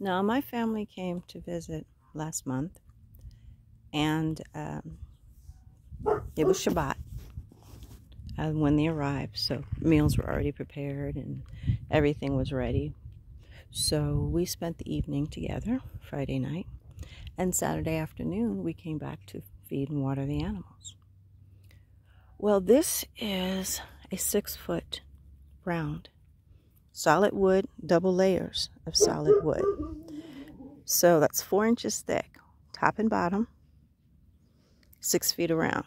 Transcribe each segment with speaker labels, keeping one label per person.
Speaker 1: Now, my family came to visit last month, and it was Shabbat when they arrived, so meals were already prepared and everything was ready. So we spent the evening together, Friday night, and Saturday afternoon we came back to feed and water the animals. Well, this is a 6-foot round, solid wood, double layers of solid wood. So that's 4 inches thick, top and bottom, 6 feet around.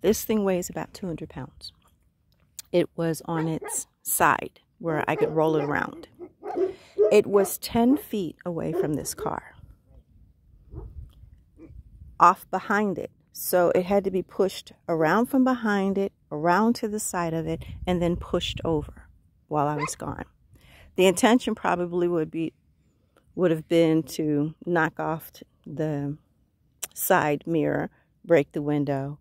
Speaker 1: This thing weighs about 200 pounds. It was on its side where I could roll it around. It was 10 feet away from this car, off behind it. So it had to be pushed around from behind it, around to the side of it, and then pushed over while I was gone. The intention probably would have been to knock off the side mirror, break the window,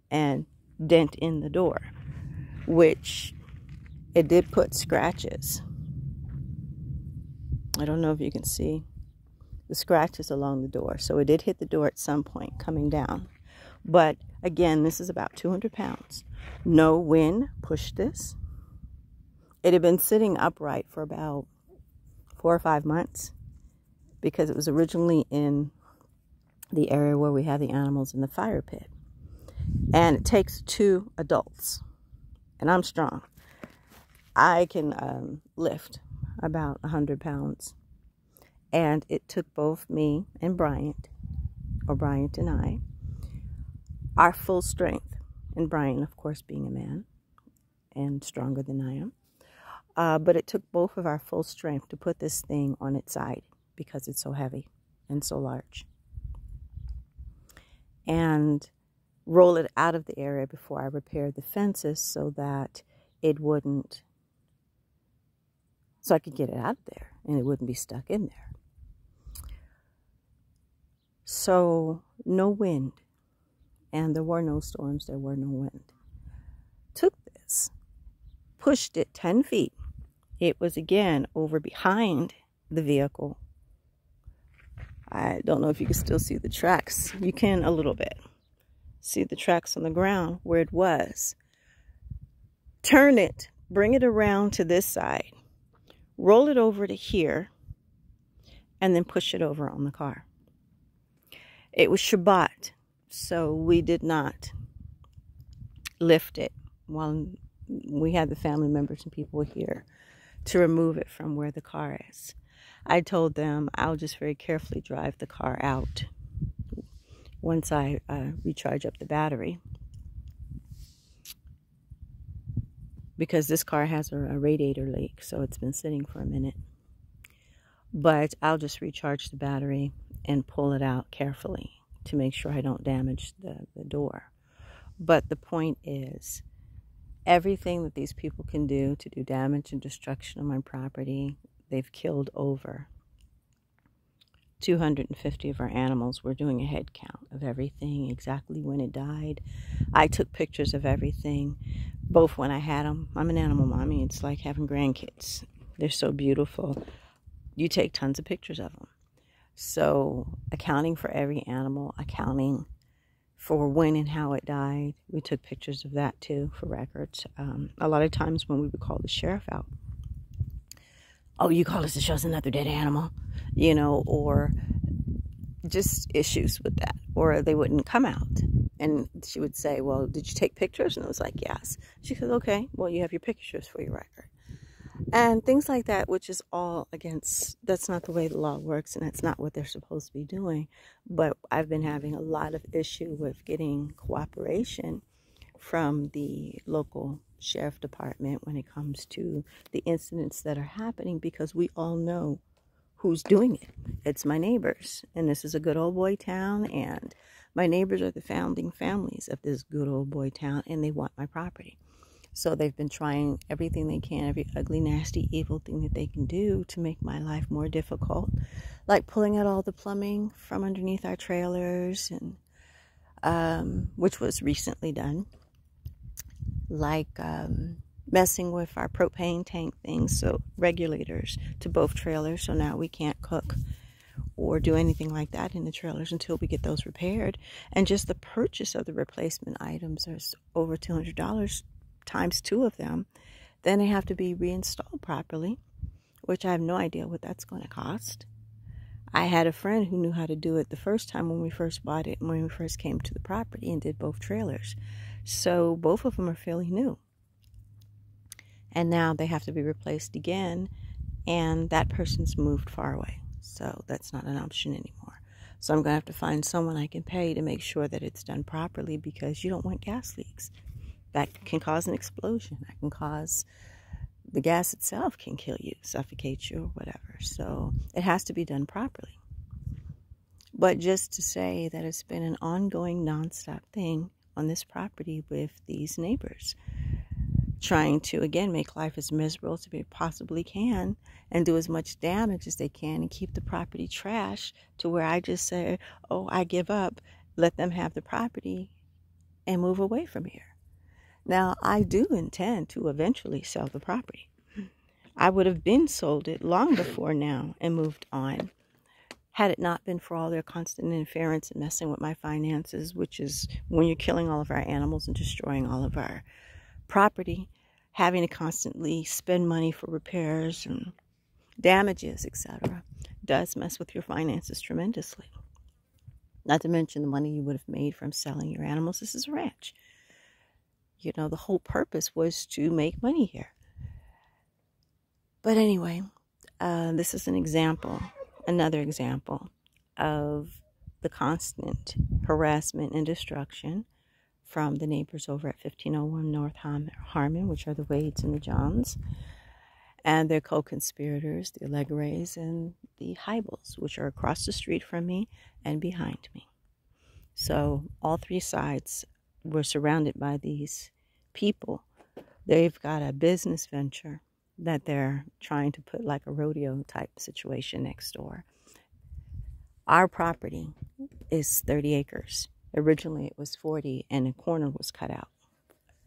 Speaker 1: and dent in the door, which it did put scratches. I don't know if you can see the scratches along the door. So it did hit the door at some point coming down. But again, this is about 200 pounds. No wind pushed this. It had been sitting upright for about 4 or 5 months because it was originally in the area where we have the animals in the fire pit. And it takes 2 adults. And I'm strong. I can lift about 100 pounds. And it took both me and Bryant, or Bryant and I, our full strength. And Bryant, of course, being a man and stronger than I am. But it took both of our full strength to put this thing on its side because it's so heavy and so large. And roll it out of the area before I repaired the fences so that it wouldn't, so I could get it out of there and it wouldn't be stuck in there. So no wind, and there were no storms, there were no wind. Took this, pushed it 10 feet. It was again over behind the vehicle. I don't know if you can still see the tracks. You can a little bit. See the tracks on the ground where it was. Turn it, bring it around to this side, roll it over to here, and then push it over on the car. It was Shabbat, so we did not lift it while we had the family members and people here to remove it from where the car is. I told them I'll just very carefully drive the car out once I recharge up the battery, because this car has a radiator leak, so it's been sitting for a minute. But I'll just recharge the battery and pull it out carefully to make sure I don't damage the door. But the point is, everything that these people can do to do damage and destruction on my property, they've killed over 250 of our animals. We're doing a head count of everything, exactly when it died. I took pictures of everything, both when I had them. I'm an animal mommy. It's like having grandkids. They're so beautiful. You take tons of pictures of them. So accounting for every animal, accounting for when and how it died. We took pictures of that too for records. A lot of times when we would call the sheriff out, oh, you call us to show us another dead animal, you know, or just issues with that. Or they wouldn't come out. And she would say, well, did you take pictures? And it was like, yes. She said, okay, well, you have your pictures for your record. And things like that, which is all against, that's not the way the law works, and that's not what they're supposed to be doing. But I've been having a lot of issue with getting cooperation from the local sheriff department when it comes to the incidents that are happening, because we all know who's doing it. It's my neighbors, and this is a good old boy town, and my neighbors are the founding families of this good old boy town, and they want my property. So they've been trying everything they can, every ugly, nasty, evil thing that they can do to make my life more difficult, like pulling out all the plumbing from underneath our trailers, and which was recently done, like messing with our propane tank things, so regulators to both trailers, so now we can't cook or do anything like that in the trailers until we get those repaired. And just the purchase of the replacement items is over $200 times 2 of them. Then they have to be reinstalled properly, which I have no idea what that's going to cost. I had a friend who knew how to do it the first time when we first bought it and when we first came to the property and did both trailers. So both of them are fairly new. And now they have to be replaced again, and that person's moved far away. So that's not an option anymore. So I'm going to have to find someone I can pay to make sure that it's done properly, because you don't want gas leaks. That can cause an explosion. That can cause, the gas itself can kill you, suffocate you, or whatever. So it has to be done properly. But just to say that it's been an ongoing, nonstop thing on this property with these neighbors, trying to, again, make life as miserable as they possibly can and do as much damage as they can and keep the property trash, to where I just say, oh, I give up, let them have the property and move away from here. Now, I do intend to eventually sell the property. I would have been sold it long before now and moved on, had it not been for all their constant interference and messing with my finances, which is when you're killing all of our animals and destroying all of our property, having to constantly spend money for repairs and damages, etc., does mess with your finances tremendously. Not to mention the money you would have made from selling your animals. This is a ranch. You know, the whole purpose was to make money here. But anyway, this is an example, another example of the constant harassment and destruction from the neighbors over at 1501 North Harmon, which are the Wades and the Johns, and their co-conspirators, the Allegres and the Heibels, which are across the street from me and behind me. So all three sides were surrounded by these people. They've got a business venture that they're trying to put like a rodeo type situation next door. Our property is 30 acres. Originally it was 40, and a corner was cut out,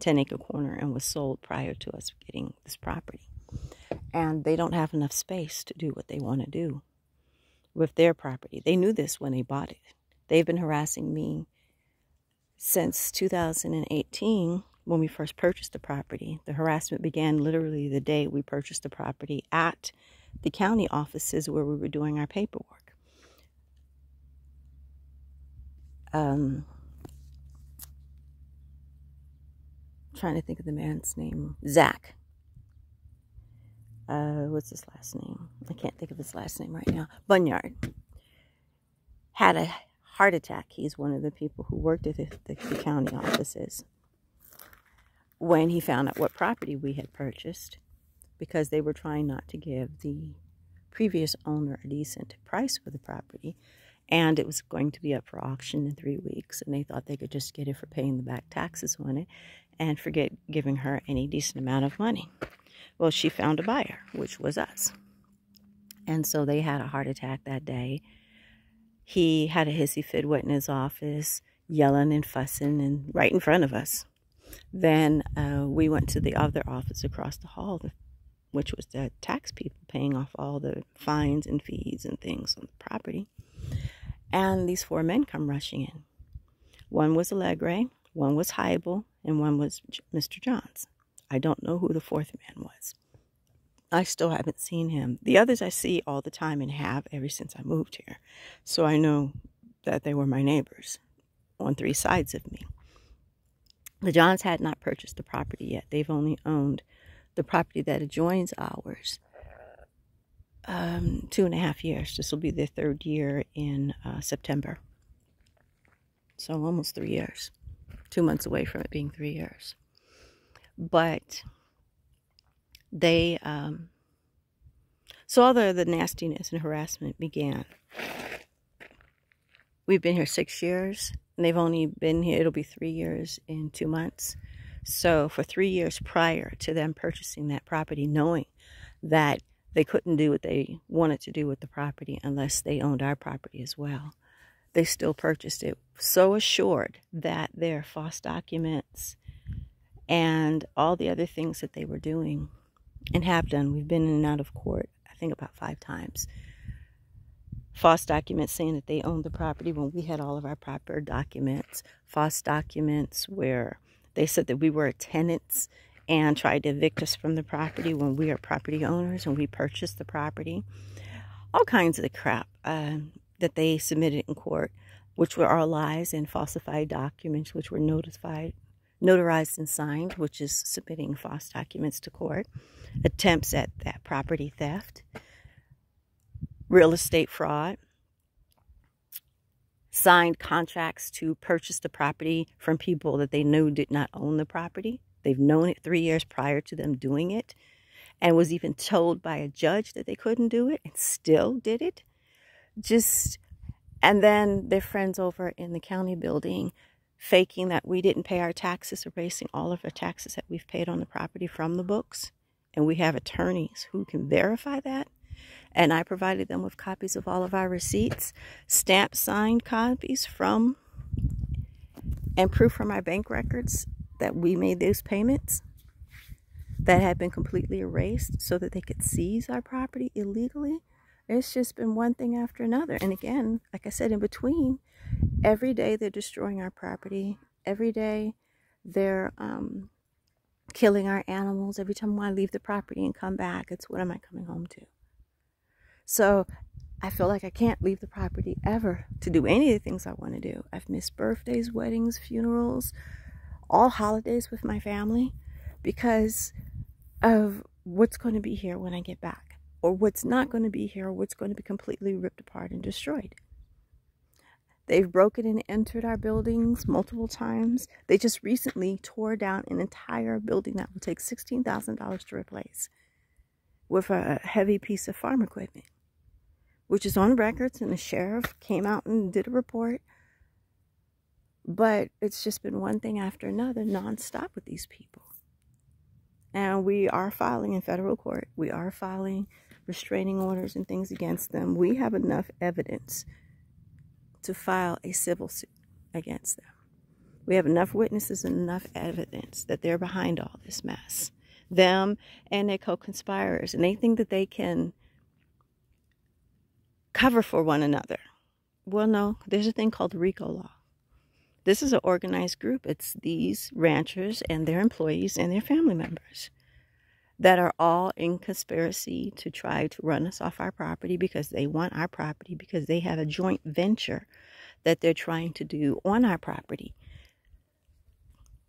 Speaker 1: 10-acre corner, and was sold prior to us getting this property. And they don't have enough space to do what they want to do with their property. They knew this when they bought it. They've been harassing me since 2018 when we first purchased the property. The harassment began literally the day we purchased the property at the county offices where we were doing our paperwork. Trying to think of the man's name. Zach. What's his last name? I can't think of his last name right now. Bunyard. Had a heart attack. He's one of the people who worked at the county offices when he found out what property we had purchased, because they were trying not to give the previous owner a decent price for the property. And it was going to be up for auction in 3 weeks. And they thought they could just get it for paying the back taxes on it and forget giving her any decent amount of money. Well, she found a buyer, which was us. And so they had a heart attack that day. He had a hissy fit wet in his office, yelling and fussing and right in front of us. Then we went to the other office across the hall, which was the tax people paying off all the fines and fees and things on the property. And these 4 men come rushing in. One was Allegre, one was Heibel, and one was Mr. Johns. I don't know who the 4th man was. I still haven't seen him. The others I see all the time and have ever since I moved here. So I know that they were my neighbors on 3 sides of me. The Johns had not purchased the property yet. They've only owned the property that adjoins ours 2.5 years. This will be their 3rd year in September. So almost 3 years. 2 months away from it being 3 years. But they, so all the nastiness and harassment began. We've been here 6 years, and they've only been here, it'll be 3 years in 2 months. So for 3 years prior to them purchasing that property, knowing that they couldn't do what they wanted to do with the property unless they owned our property as well, they still purchased it, so assured that their false documents and all the other things that they were doing and have done, we've been in and out of court, I think about 5 times, false documents saying that they owned the property when we had all of our proper documents. False documents where they said that we were tenants and tried to evict us from the property when we are property owners and we purchased the property. All kinds of the crap that they submitted in court, which were all lies and falsified documents, which were notarized and signed, which is submitting false documents to court. Attempts at that property theft. Real estate fraud, signed contracts to purchase the property from people that they knew did not own the property. They've known it 3 years prior to them doing it, and was even told by a judge that they couldn't do it and still did it. And then their friends over in the county building faking that we didn't pay our taxes, erasing all of the taxes that we've paid on the property from the books. And we have attorneys who can verify that. And I provided them with copies of all of our receipts, stamped, signed copies from, and proof from our bank records that we made those payments that had been completely erased so that they could seize our property illegally. It's just been one thing after another. And again, like I said, in between, every day they're destroying our property. Every day they're killing our animals. Every time I leave the property and come back, it's what am I coming home to? So I feel like I can't leave the property ever to do any of the things I want to do. I've missed birthdays, weddings, funerals, all holidays with my family because of what's going to be here when I get back, or what's not going to be here, or what's going to be completely ripped apart and destroyed. They've broken and entered our buildings multiple times. They just recently tore down an entire building that will take $16,000 to replace with a heavy piece of farm equipment, which is on records, and the sheriff came out and did a report. But it's just been one thing after another, nonstop with these people. And we are filing in federal court. We are filing restraining orders and things against them. We have enough evidence to file a civil suit against them. We have enough witnesses and enough evidence that they're behind all this mess. Them and their co-conspirators. And they think that they can cover for one another. Well, no, there's a thing called the RICO law. This is an organized group. It's these ranchers and their employees and their family members that are all in conspiracy to try to run us off our property because they want our property, because they have a joint venture that they're trying to do on our property.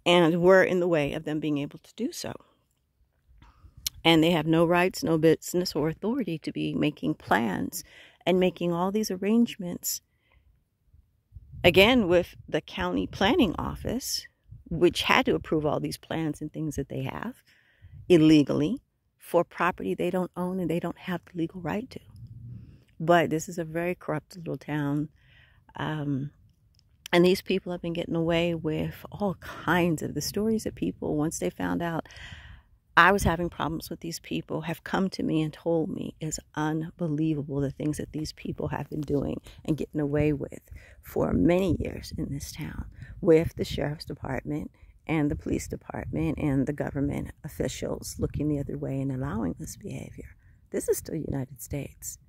Speaker 1: And we're in the way of them being able to do so. And they have no rights, no business or authority to be making plans and making all these arrangements, again, with the county planning office, which had to approve all these plans and things that they have illegally for property they don't own and they don't have the legal right to. But this is a very corrupt little town. And these people have been getting away with all kinds of the stories that people, once they found out I was having problems with these people, have come to me and told me is unbelievable, the things that these people have been doing and getting away with for many years in this town with the sheriff's department and the police department and the government officials looking the other way and allowing this behavior. This is still the United States.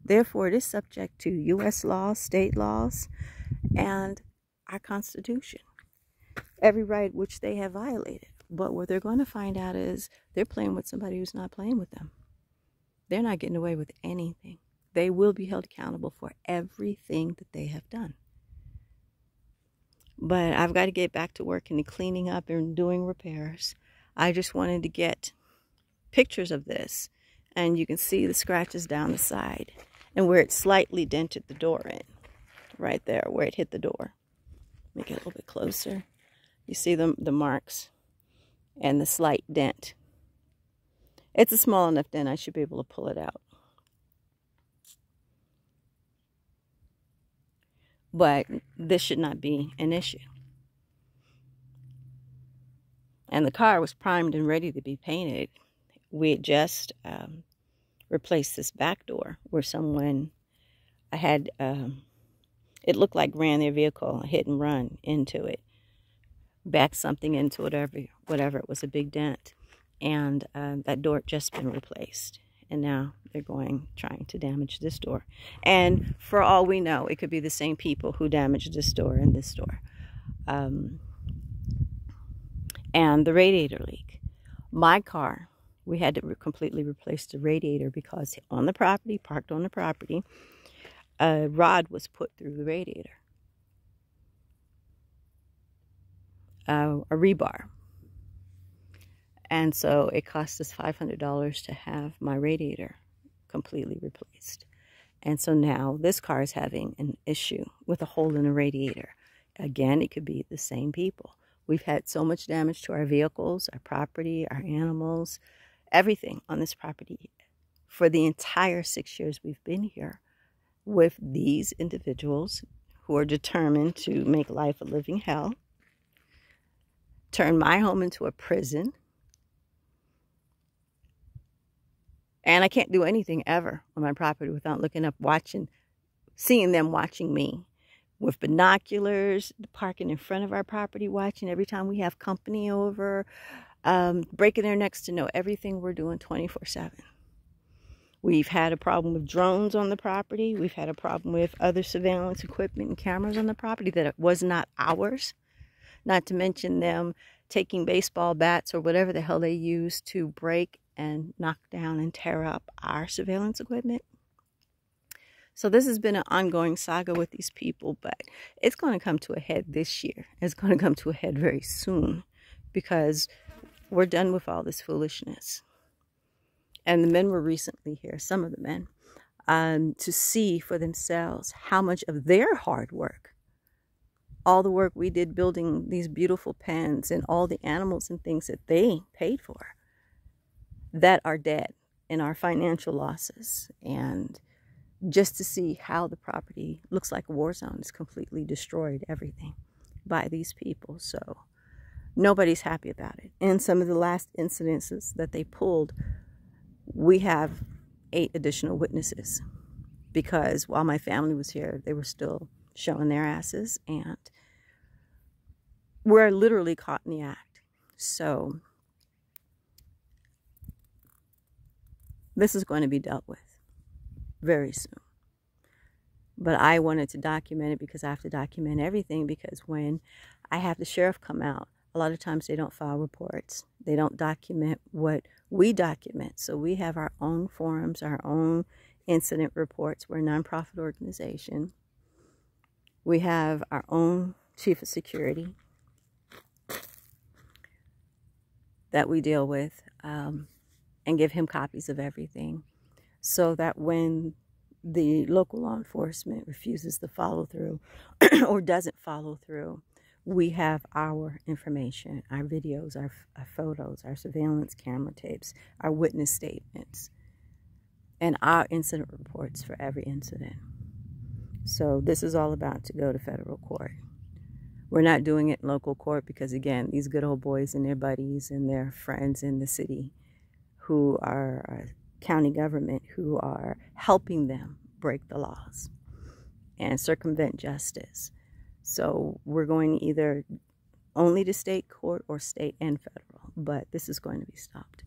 Speaker 1: Therefore, it is subject to U.S. laws, state laws, and our Constitution. Every right which they have violated. But what they're going to find out is they're playing with somebody who's not playing with them. They're not getting away with anything. They will be held accountable for everything that they have done. But I've got to get back to work and cleaning up and doing repairs. I just wanted to get pictures of this. And you can see the scratches down the side and where it slightly dented the door in. Right there where it hit the door. Make it a little bit closer. You see the marks and the slight dent. It's a small enough dent I should be able to pull it out. But this should not be an issue. And the car was primed and ready to be painted. We had just replaced this back door where someone had, it looked like ran their vehicle, hit and run into it. Backed something into whatever it was, a big dent. And that door had just been replaced. And now they're trying to damage this door. And for all we know, it could be the same people who damaged this door and this door. And the radiator leak. My car, we had to completely replace the radiator because on the property, parked on the property, a rod was put through the radiator. A rebar. And so it cost us $500 to have my radiator completely replaced. And so now this car is having an issue with a hole in the radiator. Again, it could be the same people. We've had so much damage to our vehicles, our property, our animals, everything on this property for the entire 6 years we've been here with these individuals who are determined to make life a living hell, turn my home into a prison. And I can't do anything ever on my property without looking up, seeing them watching me with binoculars, parking in front of our property, watching every time we have company over, breaking their necks to know everything we're doing 24/7. We've had a problem with drones on the property. We've had a problem with other surveillance equipment and cameras on the property that was not ours. Not to mention them taking baseball bats or whatever the hell they use to break and knock down and tear up our surveillance equipment. So this has been an ongoing saga with these people, but it's going to come to a head this year. It's going to come to a head very soon because we're done with all this foolishness. And the men were recently here, some of the men, to see for themselves how much of their hard work, all the work we did building these beautiful pens and all the animals and things that they paid for, that are dead in our financial losses. And just to see how the property looks like a war zone. It's completely destroyed, everything, by these people. So nobody's happy about it. And some of the last incidences that they pulled, we have 8 additional witnesses because while my family was here, they were still showing their asses, and we're literally caught in the act. So this is going to be dealt with very soon. But I wanted to document it because I have to document everything, because when I have the sheriff come out, a lot of times they don't file reports. They don't document what we document. So we have our own forums, our own incident reports. We're a nonprofit organization. We have our own chief of security that we deal with, and give him copies of everything, so that when the local law enforcement refuses to follow through or doesn't follow through, we have our information, our videos, our photos, our surveillance camera tapes, our witness statements, and our incident reports for every incident. So this is all about to go to federal court. We're not doing it in local court because, again, these good old boys and their buddies and their friends in the city who are county government, who are helping them break the laws and circumvent justice. So we're going either only to state court or state and federal, but this is going to be stopped.